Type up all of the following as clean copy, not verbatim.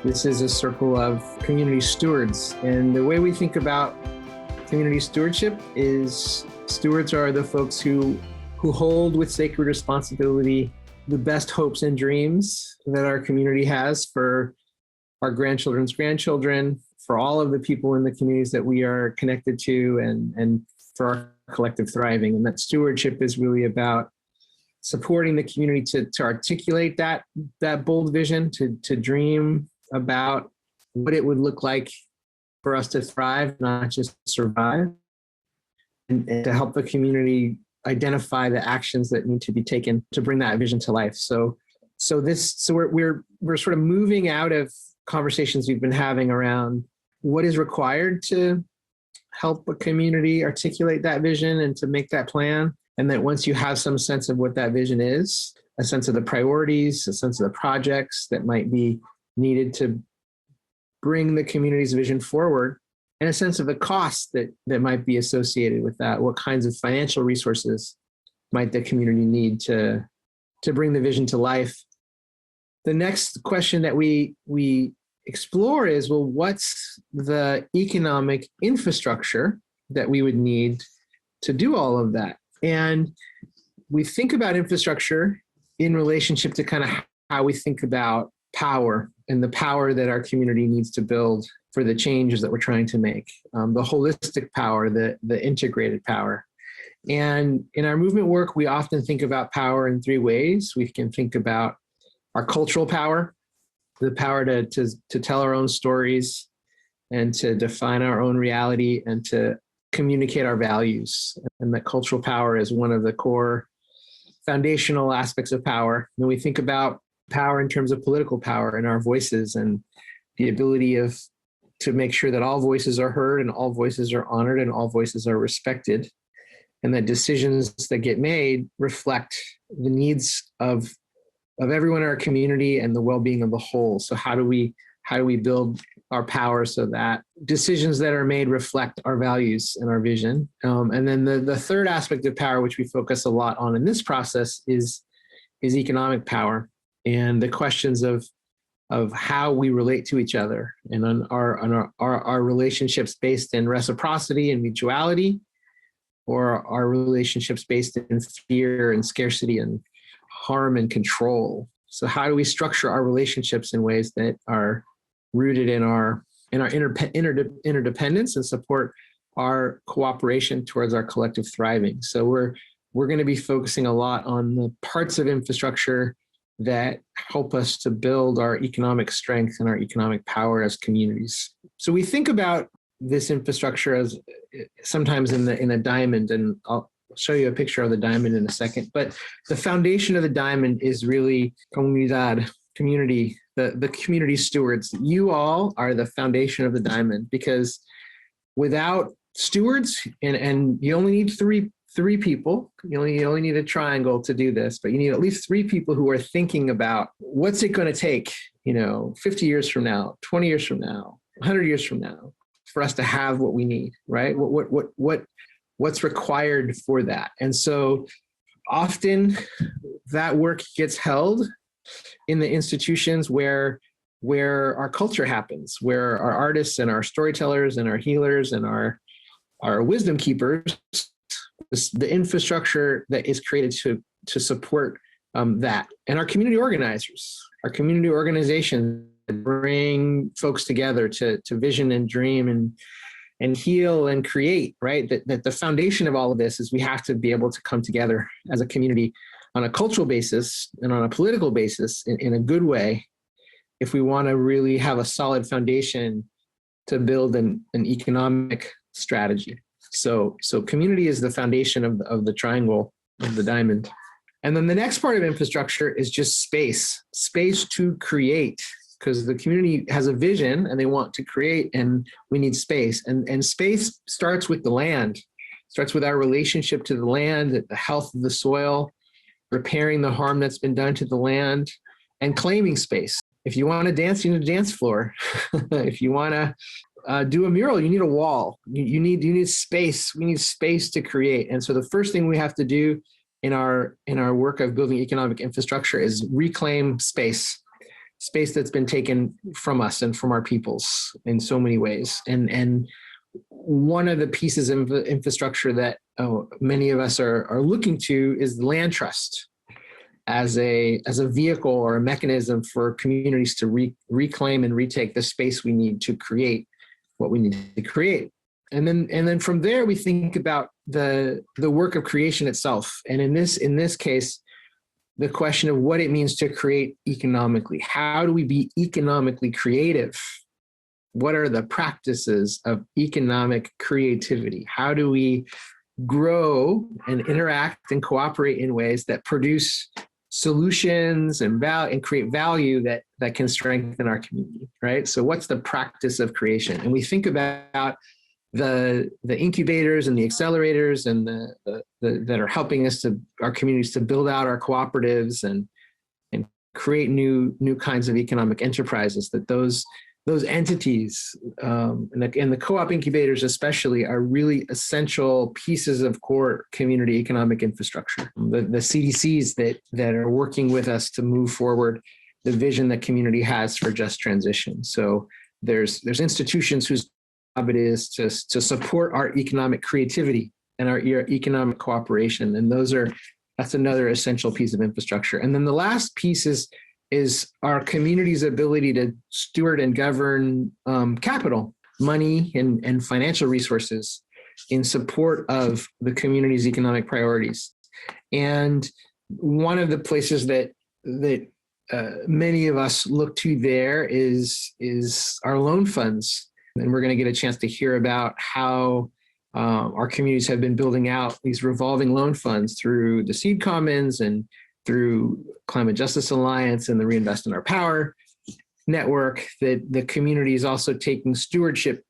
This is a circle of community stewards. And the way we think about community stewardship is stewards are the folks who hold with sacred responsibility the best hopes and dreams that our community has for our grandchildren's grandchildren, for all of the people in the communities that we are connected to, and for our collective thriving. And that stewardship is really about supporting the community to articulate that bold vision, to dream about what it would look like for us to thrive, not just survive, and to help the community identify the actions that need to be taken to bring that vision to life. So we're sort of moving out of conversations we've been having around what is required to help a community articulate that vision and to make that plan. And that once you have some sense of what that vision is, a sense of the priorities, a sense of the projects that might be needed to bring the community's vision forward, and a sense of the costs that might be associated with that. What kinds of financial resources might the community need to bring the vision to life? The next question that we explore is, well, what's the economic infrastructure that we would need to do all of that? And we think about infrastructure in relationship to kind of how we think about power and the power that our community needs to build for the changes that we're trying to make, the holistic power, the integrated power. And in our movement work, we often think about power in three ways. We can think about our cultural power, the power to tell our own stories and to define our own reality and to communicate our values. And that cultural power is one of the core foundational aspects of power. When we think about power in terms of political power and our voices and the ability to make sure that all voices are heard and all voices are honored and all voices are respected, and that decisions that get made reflect the needs of everyone in our community and the well-being of the whole. So how do we build our power so that decisions that are made reflect our values and our vision? And then the third aspect of power, which we focus a lot on in this process, is economic power and the questions of how we relate to each other and on our relationships based in reciprocity and mutuality, or our relationships based in fear and scarcity and harm and control. So how do we structure our relationships in ways that are rooted in our interdependence and support our cooperation towards our collective thriving? So we're going to be focusing a lot on the parts of infrastructure that help us to build our economic strength and our economic power as communities. So we think about this infrastructure as sometimes in a diamond, and I'll show you a picture of the diamond in a second. But the foundation of the diamond is really comunidad, community, the community stewards. You all are the foundation of the diamond, because without stewards, and you only need three people, you only need a triangle to do this, but you need at least three people who are thinking about what's it going to take, 50 years from now, 20 years from now, 100 years from now, for us to have what we need, right? What's required for that? And so often that work gets held in the institutions where our culture happens, where our artists and our storytellers and our healers and our wisdom keepers, the infrastructure that is created to support that. And our community organizers, our community organizations bring folks together to vision and dream and heal and create, right? That the foundation of all of this is we have to be able to come together as a community on a cultural basis and on a political basis in a good way if we want to really have a solid foundation to build an economic strategy. So community is the foundation of the triangle, of the diamond. And then the next part of infrastructure is just space to create, because the community has a vision and they want to create, and we need space. And space starts with the land, starts with our relationship to the land, the health of the soil, repairing the harm that's been done to the land, and claiming space. If you want to dance, you need a dance floor. If you want to do a mural, you need a wall. You need space. We need space to create. And so the first thing we have to do in our work of building economic infrastructure is reclaim space. space that's been taken from us and from our peoples in so many ways. And one of the pieces of infrastructure that many of us are looking to is the land trust as a vehicle or a mechanism for communities to reclaim and retake the space we need to create what we need to create. And then from there, we think about the work of creation itself. And in this case, the question of what it means to create economically. How do we be economically creative? What are the practices of economic creativity? How do we grow and interact and cooperate in ways that produce solutions and create value that can strengthen our community, right? So what's the practice of creation? And we think about the incubators and the accelerators and that are helping our communities to build out our cooperatives and create new kinds of economic enterprises. That those entities and the co-op incubators especially are really essential pieces of core community economic infrastructure. The CDCs that are working with us to move forward the vision that community has for just transition. So there's institutions whose job it is to support our economic creativity and our economic cooperation. And that's another essential piece of infrastructure. And then the last piece is our community's ability to steward and govern capital, money, and financial resources in support of the community's economic priorities. And one of the places that many of us look to there is our loan funds. And we're going to get a chance to hear about how our communities have been building out these revolving loan funds through the Seed Commons and through Climate Justice Alliance and the Reinvest in Our Power network, that the community is also taking stewardship,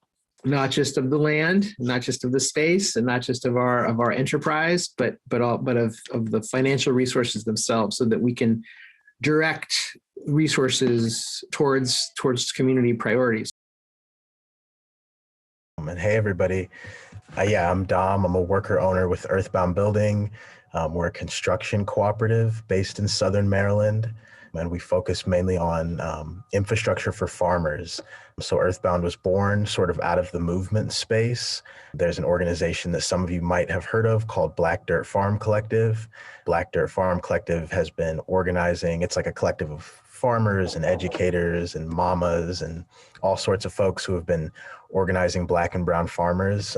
not just of the land, not just of the space, and not just of our enterprise, but of the financial resources themselves, so that we can direct resources towards community priorities. And hey, everybody. I'm Dom. I'm a worker owner with Earthbound Building. We're a construction cooperative based in Southern Maryland, and we focus mainly on infrastructure for farmers. So Earthbound was born sort of out of the movement space. There's an organization that some of you might have heard of called Black Dirt Farm Collective. Black Dirt Farm Collective has been organizing. It's like a collective of farmers and educators and mamas and all sorts of folks who have been organizing Black and brown farmers,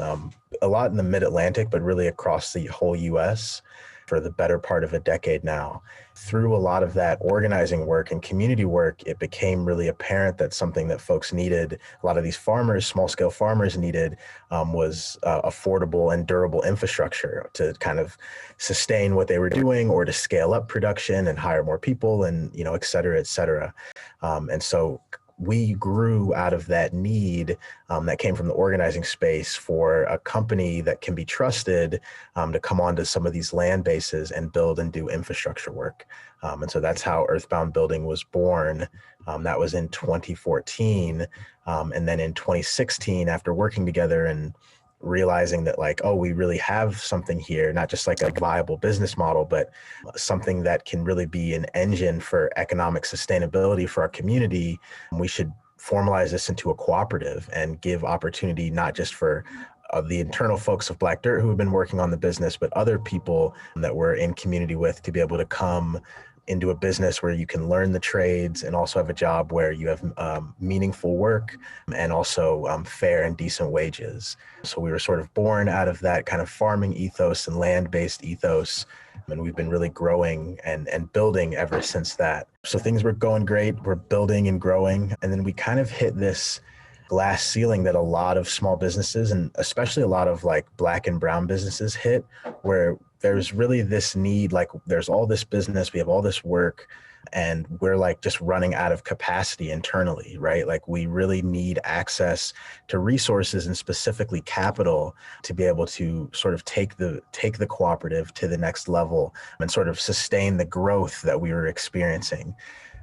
a lot in the mid-Atlantic, but really across the whole US for the better part of a decade now. Through a lot of that organizing work and community work, it became really apparent that something that folks needed, a lot of these farmers, small-scale farmers needed, was affordable and durable infrastructure to kind of sustain what they were doing, or to scale up production and hire more people, and et cetera, et cetera. And so we grew out of that need that came from the organizing space for a company that can be trusted to come onto some of these land bases and build and do infrastructure work. And so that's how Earthbound Building was born. That was in 2014. And then in 2016, after working together and realizing that we really have something here, not just like a viable business model, but something that can really be an engine for economic sustainability for our community, we should formalize this into a cooperative and give opportunity not just for the internal folks of Black Dirt who have been working on the business, but other people that we're in community with to be able to come into a business where you can learn the trades and also have a job where you have meaningful work and also fair and decent wages. So we were sort of born out of that kind of farming ethos and land-based ethos, and we've been really growing and building ever since that. So things were going great, we're building and growing, and then we kind of hit this glass ceiling that a lot of small businesses, and especially a lot of Black and brown businesses, hit, where there's really this need, there's all this business, we have all this work, and we're just running out of capacity internally, right? We really need access to resources and specifically capital to be able to sort of take the cooperative to the next level and sort of sustain the growth that we were experiencing.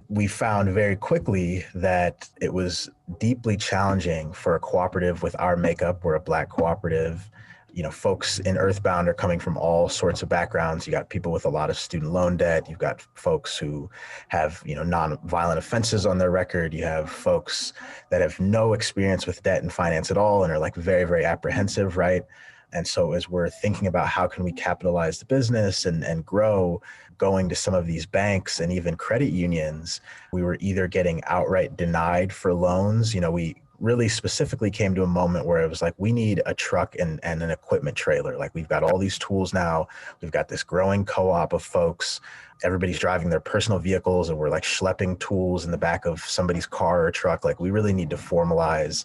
We found very quickly that it was deeply challenging for a cooperative with our makeup. We're a Black cooperative. folks in Earthbound are coming from all sorts of backgrounds. You got people with a lot of student loan debt. You've got folks who have, non-violent offenses on their record. You have folks that have no experience with debt and finance at all and are like very, very apprehensive, right? And so as we're thinking about how can we capitalize the business and grow, going to some of these banks and even credit unions, we were either getting outright denied for loans. We really specifically came to a moment where it was like, we need a truck and an equipment trailer. Like, we've got all these tools now. We've got this growing co-op of folks. Everybody's driving their personal vehicles and we're like schlepping tools in the back of somebody's car or truck. Like, we really need to formalize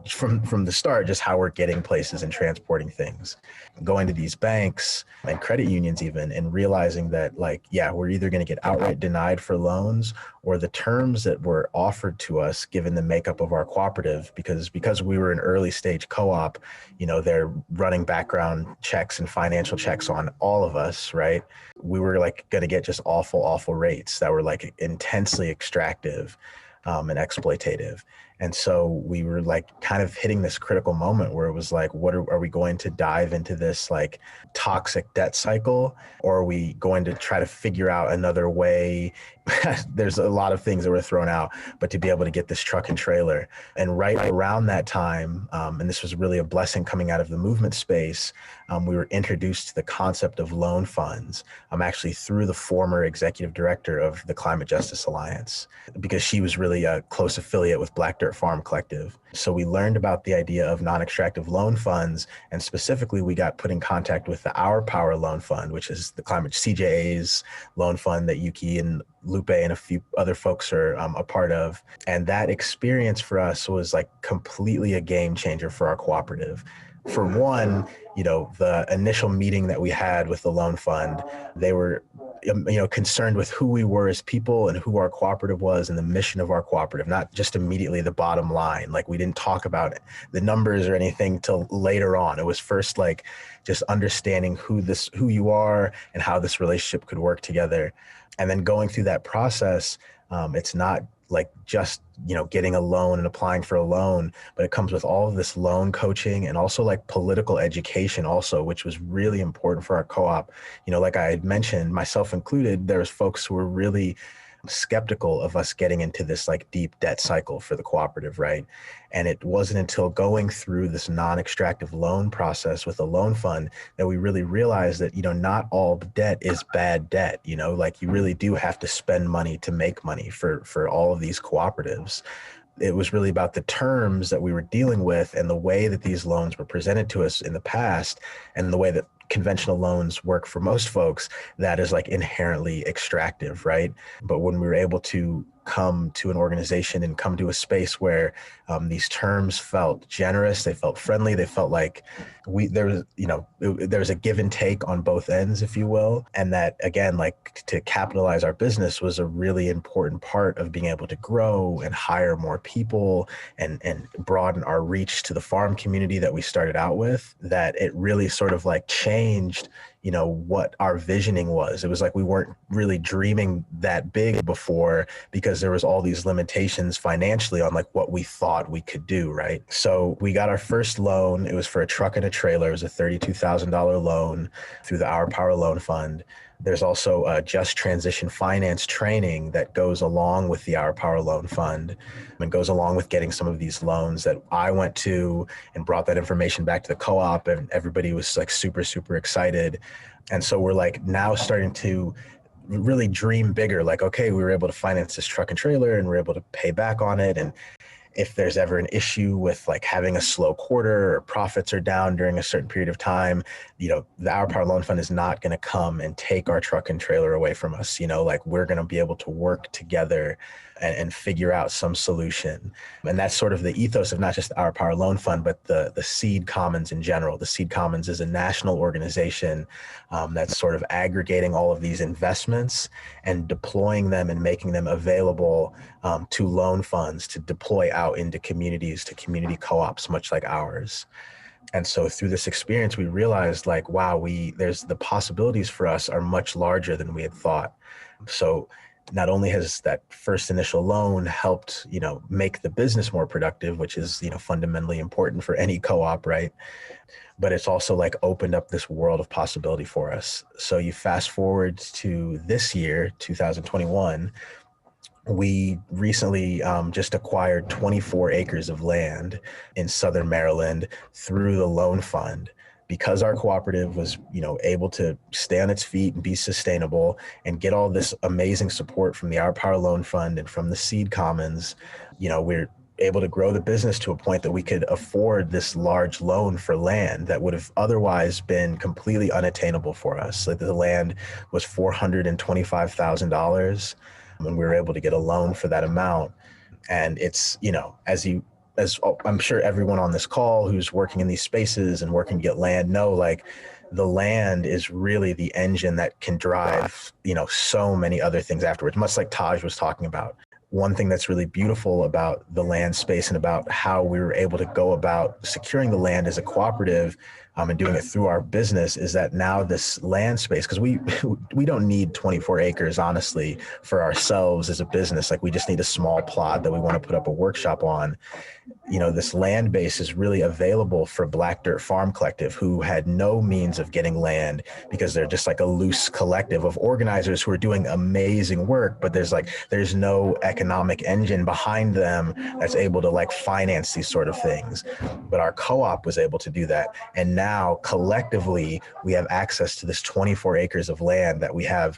from the start just how we're getting places and transporting things, going to these banks and credit unions even, and realizing that like, yeah, we're either going to get outright denied for loans, or the terms that were offered to us given the makeup of our cooperative, because we were an early stage co-op, they're running background checks and financial checks on all of us, right? We were like going to get just awful rates that were like intensely extractive and exploitative. And so we were like kind of hitting this critical moment where it was like, what are we going to dive into this like toxic debt cycle, or are we going to try to figure out another way? There's a lot of things that were thrown out, but to be able to get this truck and trailer. And right around that time, and this was really a blessing coming out of the movement space, we were introduced to the concept of loan funds, actually through the former executive director of the Climate Justice Alliance, because she was really a close affiliate with Black Dirt Farm Collective. So we learned about the idea of non-extractive loan funds, and specifically we got put in contact with the Our Power Loan Fund, which is the climate CJA's loan fund that Yuki and Lupe and a few other folks are a part of. And that experience for us was like completely a game changer for our cooperative. For one, the initial meeting that we had with the loan fund, they were concerned with who we were as people and who our cooperative was and the mission of our cooperative, not just immediately the bottom line. Like, we didn't talk about the numbers or anything till later on. It was first like just understanding who you are and how this relationship could work together. And then going through that process, it's not like just, getting a loan and applying for a loan, but it comes with all of this loan coaching and also like political education also, which was really important for our co-op. Like I had mentioned, myself included, there was folks who were really skeptical of us getting into this like deep debt cycle for the cooperative, right? And it wasn't until going through this non-extractive loan process with a loan fund that we really realized that, not all debt is bad debt. Like, you really do have to spend money to make money for all of these cooperatives. It was really about the terms that we were dealing with and the way that these loans were presented to us in the past, and the way that conventional loans work for most folks, that is like inherently extractive, right? But when we were able to come to an organization and come to a space where these terms felt generous, they felt friendly, they felt like there was a give and take on both ends, if you will. And that, again, like, to capitalize our business was a really important part of being able to grow and hire more people and broaden our reach to the farm community that we started out with, that it really sort of like changed what our visioning was. It was like we weren't really dreaming that big before, because there was all these limitations financially on like what we thought we could do, right? So we got our first loan. It was for a truck and a trailer. It was a $32,000 loan through the Our Power Loan Fund. There's also a just transition finance training that goes along with the Our Power Loan Fund and goes along with getting some of these loans that I went to and brought that information back to the co-op, and everybody was like super, super excited. And so we're like now starting to really dream bigger. Like, okay, we were able to finance this truck and trailer and we're able to pay back on it. And if there's ever an issue with like having a slow quarter or profits are down during a certain period of time, the Our Power Loan Fund is not going to come and take our truck and trailer away from us. Like, we're going to be able to work together and figure out some solution. And that's sort of the ethos of not just Our Power Loan Fund, but the Seed Commons in general. The Seed Commons is a national organization that's sort of aggregating all of these investments and deploying them and making them available to loan funds to deploy out into communities, to community co-ops, much like ours. And so through this experience, we realized like, wow, there's the possibilities for us are much larger than we had thought. So not only has that first initial loan helped, make the business more productive, which is, fundamentally important for any co-op, right? But it's also like opened up this world of possibility for us. So you fast forward to this year, 2021, we recently just acquired 24 acres of land in Southern Maryland through the loan fund. Because our cooperative was, able to stay on its feet and be sustainable and get all this amazing support from the Our Power Loan Fund and from the Seed Commons, we're able to grow the business to a point that we could afford this large loan for land that would have otherwise been completely unattainable for us. Like the land was $425,000 when we were able to get a loan for that amount. And it's, as I'm sure everyone on this call who's working in these spaces and working to get land know, like the land is really the engine that can drive, so many other things afterwards, much like Taj was talking about. One thing that's really beautiful about the land space and about how we were able to go about securing the land as a cooperative and doing it through our business is that now this land space, because we don't need 24 acres, honestly, for ourselves as a business. Like we just need a small plot that we want to put up a workshop on. This land base is really available for Black Dirt Farm Collective, who had no means of getting land because they're just like a loose collective of organizers who are doing amazing work, but there's no economic engine behind them that's able to like finance these sort of things. But our co-op was able to do that. And now collectively, we have access to this 24 acres of land that we have,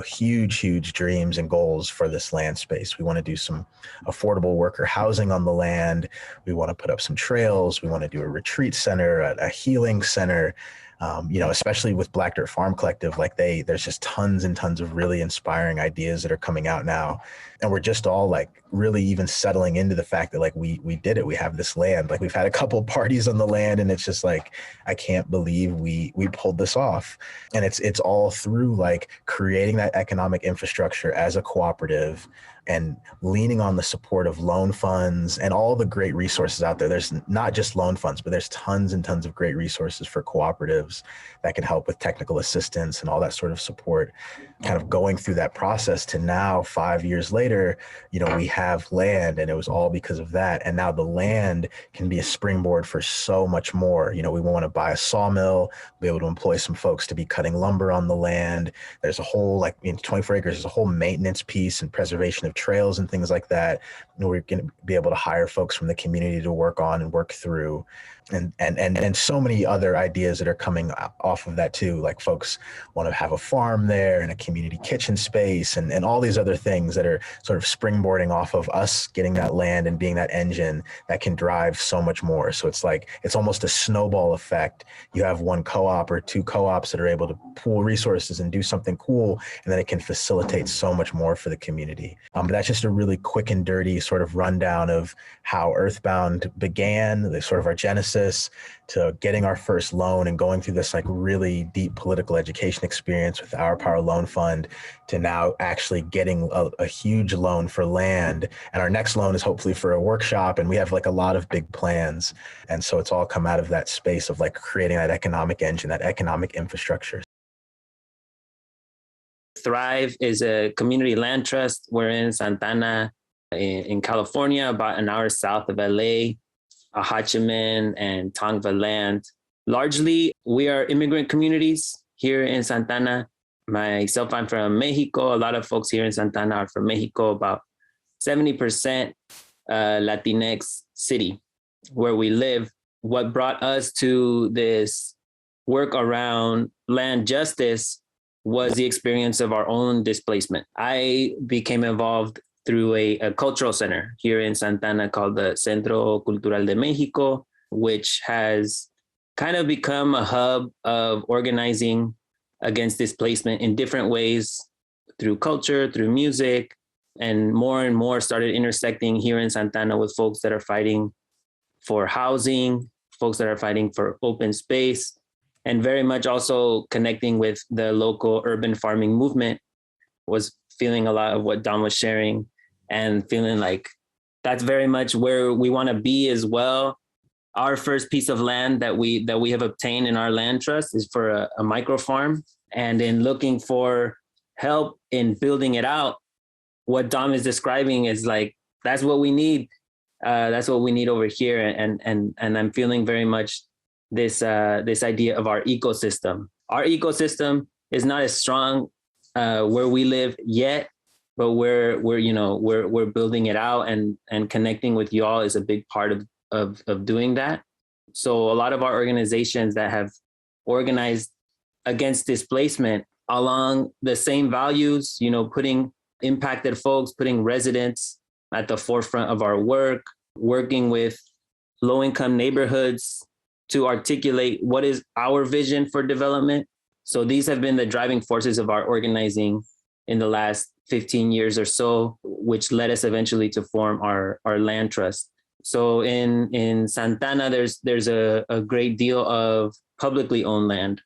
huge dreams and goals for this land space. We want to do some affordable worker housing on the land. We want to put up some trails. We want to do a retreat center, a healing center, especially with Black Dirt Farm Collective. Like there's just tons and tons of really inspiring ideas that are coming out now. And we're just all like really even settling into the fact that like we did it. We have this land. Like we've had a couple parties on the land, and it's just like, I can't believe we pulled this off. And it's all through like creating that economic infrastructure as a cooperative and leaning on the support of loan funds and all the great resources out there. There's not just loan funds, but there's tons and tons of great resources for cooperatives that can help with technical assistance and all that sort of support. Kind of going through that process to now, 5 years later, we have land, and it was all because of that. And now the land can be a springboard for so much more. We want to buy a sawmill, be able to employ some folks to be cutting lumber on the land. There's a whole, like in 24 acres, there's a whole maintenance piece and preservation of trails and things like that. And we're going to be able to hire folks from the community to work on and work through, and so many other ideas that are coming off of that too. Like folks want to have a farm there and a community kitchen space and all these other things that are sort of springboarding off of us getting that land and being that engine that can drive so much more. So it's like, it's almost a snowball effect. You have one co-op or two co-ops that are able to pool resources and do something cool, and then it can facilitate so much more for the community. But that's just a really quick and dirty sort of rundown of how Earthbound began, the sort of our genesis, to getting our first loan and going through this like really deep political education experience with Our Power Loan Fund, to now actually getting a huge loan for land. And our next loan is hopefully for a workshop, and we have like a lot of big plans. And so it's all come out of that space of like creating that economic engine, that economic infrastructure. Thrive is a community land trust. We're in Santana in California, about an hour south of LA. Ahachiman and Tongva land. Largely, we are immigrant communities here in Santana. Myself, I'm from Mexico. A lot of folks here in Santana are from Mexico, about 70% Latinx city where we live. What brought us to this work around land justice was the experience of our own displacement. I became involved through a cultural center here in Santana called the Centro Cultural de Mexico, which has kind of become a hub of organizing against displacement in different ways, through culture, through music, and more started intersecting here in Santana with folks that are fighting for housing, folks that are fighting for open space, and very much also connecting with the local urban farming movement. Was feeling a lot of what Dom was sharing, and feeling like that's very much where we want to be as well. Our first piece of land that we have obtained in our land trust is for a micro farm. And in looking for help in building it out, what Dom is describing is like, that's what we need. That's what we need over here. And I'm feeling very much this idea of our ecosystem. Our ecosystem is not as strong where we live yet, but we're building it out, and connecting with y'all is a big part of doing that. So a lot of our organizations that have organized against displacement along the same values, putting impacted folks, putting residents at the forefront of our work, working with low-income neighborhoods to articulate what is our vision for development. So these have been the driving forces of our organizing in the last 15 years or so, which led us eventually to form our land trust. So in Santana, there's a great deal of publicly owned land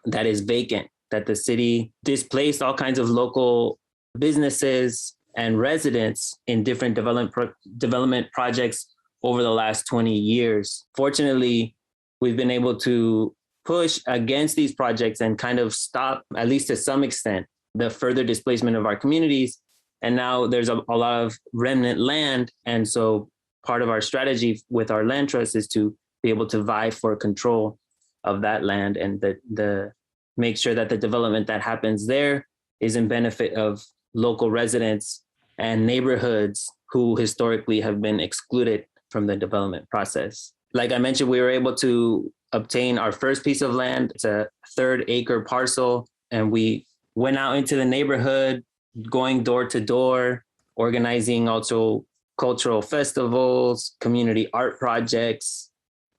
that is vacant, that the city displaced all kinds of local businesses and residents in different development projects over the last 20 years. Fortunately, we've been able to push against these projects and kind of stop, at least to some extent, the further displacement of our communities. And now there's a lot of remnant land. And so part of our strategy with our land trust is to be able to vie for control of that land, and the make sure that the development that happens there is in benefit of local residents and neighborhoods who historically have been excluded from the development process. Like I mentioned, we were able to obtain our first piece of land. It's a 3-acre parcel, and we went out into the neighborhood, going door to door, organizing also cultural festivals, community art projects,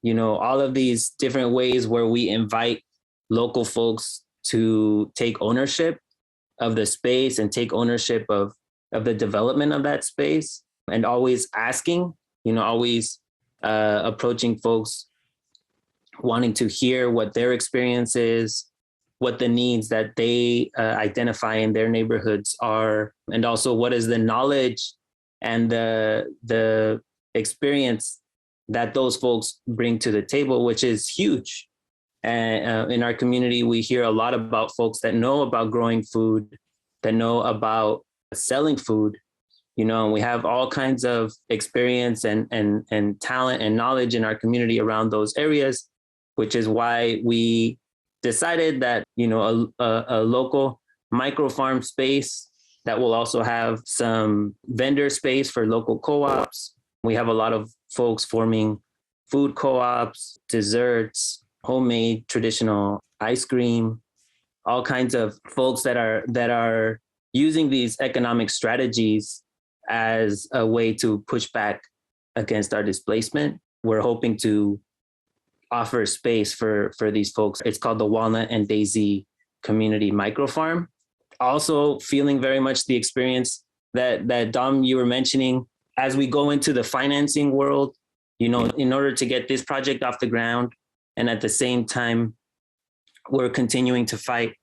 all of these different ways where we invite local folks to take ownership of the space and take ownership of the development of that space, and always asking, always approaching folks, wanting to hear what their experience is, what the needs that they identify in their neighborhoods are, and also what is the knowledge and the experience that those folks bring to the table, which is huge. And in our community, we hear a lot about folks that know about growing food, that know about selling food, and we have all kinds of experience and talent and knowledge in our community around those areas, which is why we decided that, a local micro farm space that will also have some vendor space for local co-ops. We have a lot of folks forming food co-ops, desserts, homemade traditional ice cream, all kinds of folks that are using these economic strategies as a way to push back against our displacement. We're hoping to offer space for these folks. It's called the Walnut and Daisy Community Microfarm. Also feeling very much the experience that Dom, you were mentioning, as we go into the financing world, in order to get this project off the ground, and at the same time, we're continuing to fight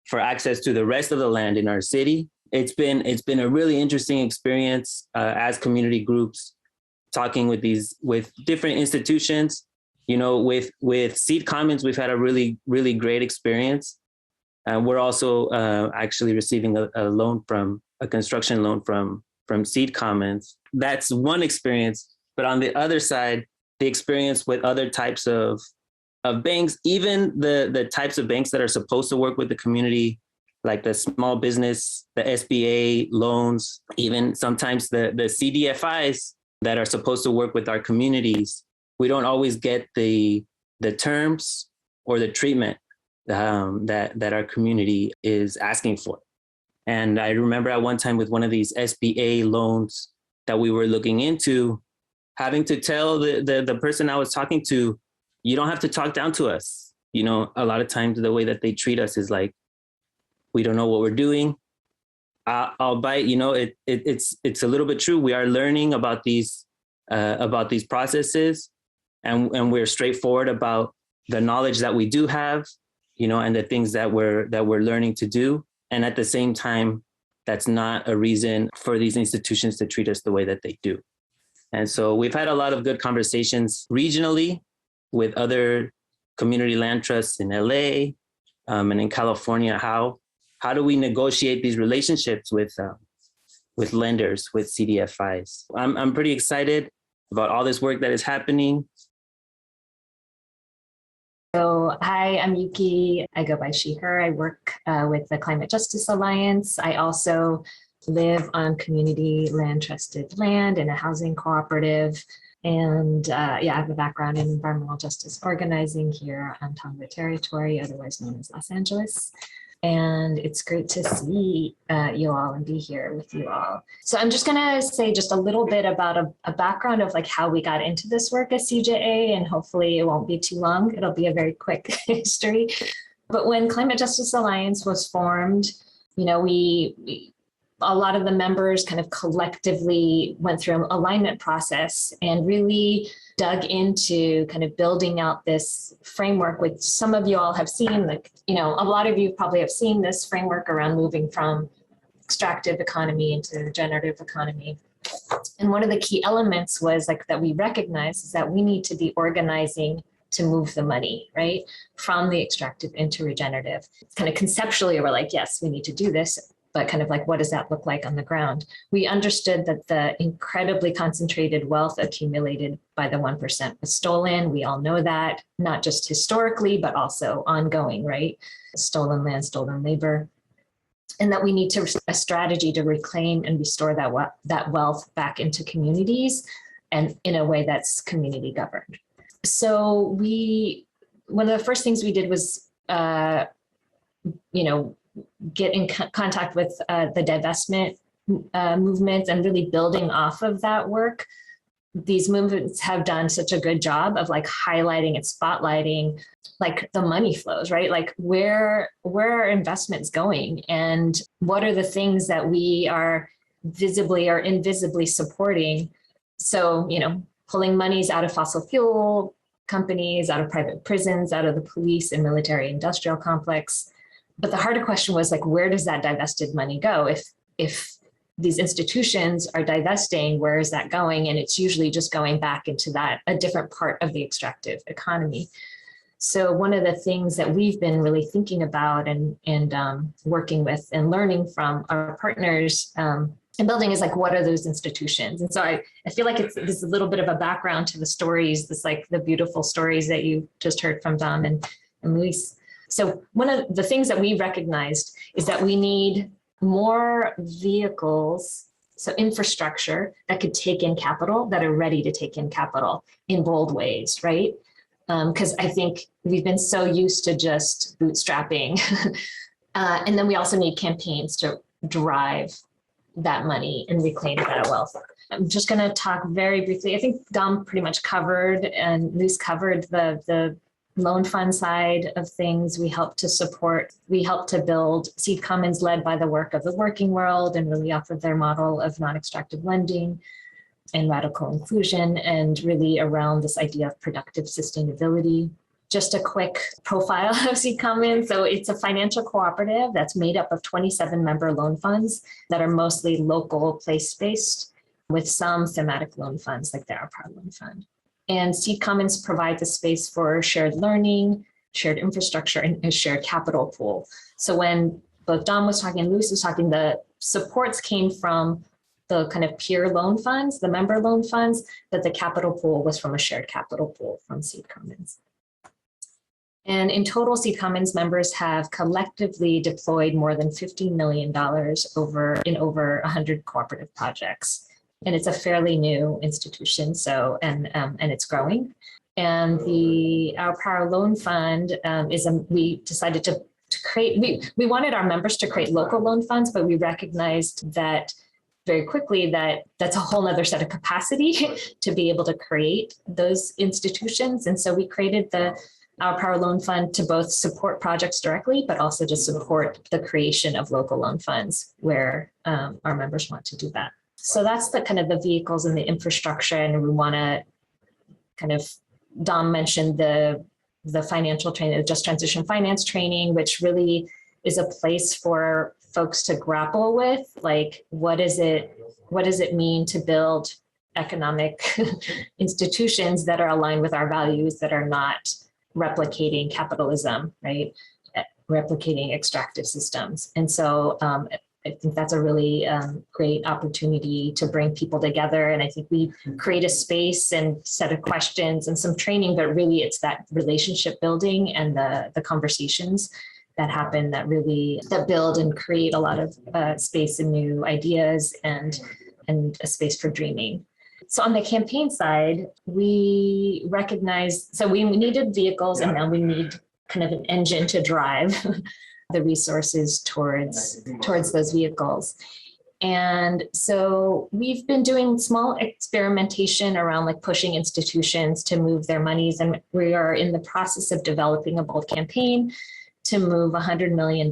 for access to the rest of the land in our city. It's been a really interesting experience as community groups, talking with different institutions. With Seed Commons, we've had a really, really great experience. We're also actually receiving a construction loan from Seed Commons. That's one experience. But on the other side, the experience with other types of banks, even the types of banks that are supposed to work with the community, like the small business, the SBA loans, even sometimes the CDFIs that are supposed to work with our communities, we don't always get the terms or the treatment that our community is asking for. And I remember at one time with one of these SBA loans that we were looking into, having to tell the person I was talking to, you don't have to talk down to us. A lot of times the way that they treat us is like, we don't know what we're doing. I'll bite, it's a little bit true. We are learning about these processes, and we're straightforward about the knowledge that we do have, and the things that we're learning to do. And at the same time, that's not a reason for these institutions to treat us the way that they do. And so we've had a lot of good conversations regionally with other community land trusts in LA and in California. How do we negotiate these relationships with with lenders, with CDFIs. I'm pretty excited about all this work that is happening. So, hi, I'm Yuki. I go by she, her. I work with the Climate Justice Alliance. I also live on community land trusted land in a housing cooperative. And I have a background in environmental justice organizing here on Tongva territory, otherwise known as Los Angeles. And it's great to see you all and be here with you all. So I'm just gonna say just a little bit about a background of like how we got into this work at CJA, and hopefully it won't be too long. It'll be a very quick history. But when Climate Justice Alliance was formed, you know, we a lot of the members kind of collectively went through an alignment process and really dug into kind of building out this framework, which some of you all have seen. Like, you know, a lot of you probably have seen this framework around moving from extractive economy into regenerative economy. And one of the key elements was like that we recognize is that we need to be organizing to move the money, right, from the extractive into regenerative. Kind of conceptually, we're like, yes, we need to do this, but kind of like, what does that look like on the ground? We understood that the incredibly concentrated wealth accumulated by the 1% was stolen. We all know that, not just historically, but also ongoing, right? Stolen land, stolen labor. And that we need a strategy to reclaim and restore that wealth back into communities and in a way that's community governed. So one of the first things we did was, get in contact with the divestment movements and really building off of that work. These movements have done such a good job of like highlighting and spotlighting like the money flows, right? Like where are investments going and what are the things that we are visibly or invisibly supporting? So, you know, pulling monies out of fossil fuel companies, out of private prisons, out of the police and military industrial complex. But the harder question was like, where does that divested money go? If these institutions are divesting, where is that going? And it's usually just going back into a different part of the extractive economy. So one of the things that we've been really thinking about and working with and learning from our partners and building is like, what are those institutions? And so I feel like this is a little bit of a background to the stories, like the beautiful stories that you just heard from Dom and Luis. So one of the things that we recognized is that we need more vehicles, so infrastructure that could take in capital, that are ready to take in capital in bold ways, right? Because I think we've been so used to just bootstrapping. And then we also need campaigns to drive that money and reclaim that wealth. I'm just going to talk very briefly. I think Dom pretty much covered and Luz covered the loan fund side of things. We help to build seed commons led by the work of the working world and really off of their model of non-extractive lending and radical inclusion and really around this idea of productive sustainability. Just a quick profile of Seed Commons. So it's a financial cooperative that's made up of 27 member loan funds that are mostly local place-based with some thematic loan funds like the Earthbound Loan Fund. And Seed Commons provides a space for shared learning, shared infrastructure, and a shared capital pool. So when both Dom was talking and Luis was talking, the supports came from the kind of peer loan funds, the member loan funds, but the capital pool was from a shared capital pool from Seed Commons. And in total, Seed Commons members have collectively deployed more than $50 million in over 100 cooperative projects. And it's a fairly new institution, so and it's growing. And our Power Loan Fund we decided to create. We wanted our members to create local loan funds, but we recognized that very quickly that that's a whole other set of capacity to be able to create those institutions. And so we created our Power Loan Fund to both support projects directly, but also to support the creation of local loan funds where our members want to do that. So that's the kind of the vehicles and the infrastructure. And we want to kind of, Dom mentioned the financial training, the Just Transition Finance training, which really is a place for folks to grapple with, like, what does it mean to build economic institutions that are aligned with our values, that are not replicating capitalism, right? Replicating extractive systems. And so I think that's a really great opportunity to bring people together. And I think we create a space and set of questions and some training, but really it's that relationship building and the conversations that happen that build and create a lot of space and new ideas and a space for dreaming. So on the campaign side, we recognized, so we needed vehicles and now we need kind of an engine to drive the resources towards those vehicles. And so we've been doing small experimentation around like pushing institutions to move their monies. And we are in the process of developing a bold campaign to move $100 million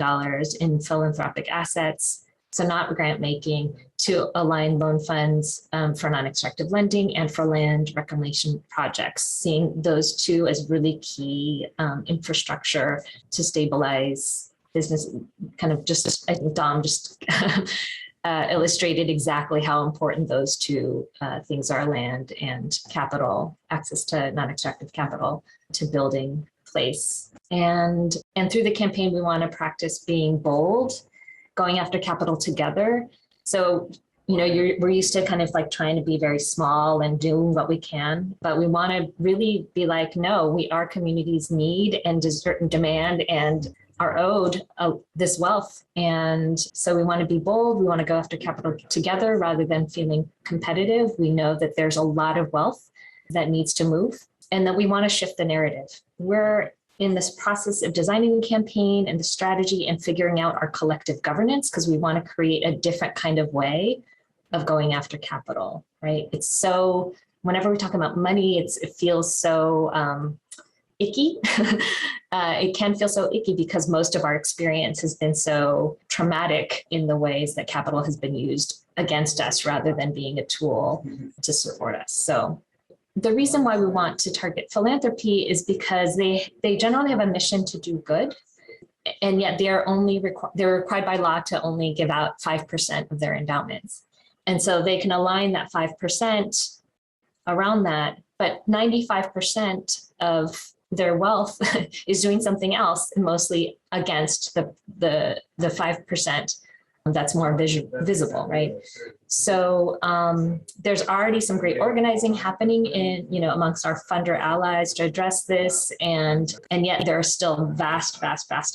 in philanthropic assets, so not grant making, to align loan funds for non-extractive lending and for land reclamation projects, seeing those two as really key infrastructure to stabilize business. Kind of just, I think Dom just illustrated exactly how important those two things are: land and capital, access to non-extractive capital to building place. And through the campaign, we want to practice being bold, going after capital together. So, we're used to kind of like trying to be very small and doing what we can, but we want to really be like, no, our communities need and demand and are owed this wealth. And so we want to be bold. We want to go after capital together rather than feeling competitive. We know that there's a lot of wealth that needs to move and that we want to shift the narrative. We're in this process of designing the campaign and the strategy and figuring out our collective governance, because we want to create a different kind of way of going after capital, right? It's so, whenever we talk about money, it feels so icky. It can feel so icky because most of our experience has been so traumatic in the ways that capital has been used against us rather than being a tool to support us. So the reason why we want to target philanthropy is because they generally have a mission to do good, and yet they're required by law to only give out 5% of their endowments. And so they can align that 5% around that, but 95% of their wealth is doing something else, and mostly against the 5% that's more visible, right? So there's already some great organizing happening amongst our funder allies to address this, and yet there are still vast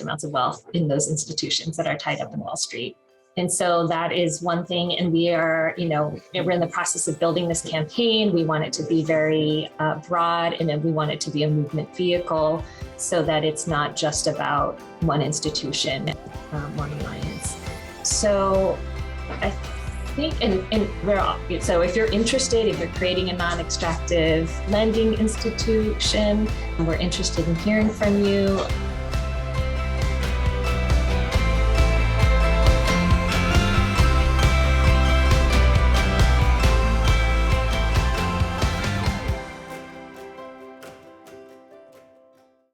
amounts of wealth in those institutions that are tied up in Wall Street. And so that is one thing. And we're in the process of building this campaign. We want it to be very broad, and then we want it to be a movement vehicle so that it's not just about one institution, one alliance. So I think, so if you're interested, if you're creating a non-extractive lending institution, we're interested in hearing from you.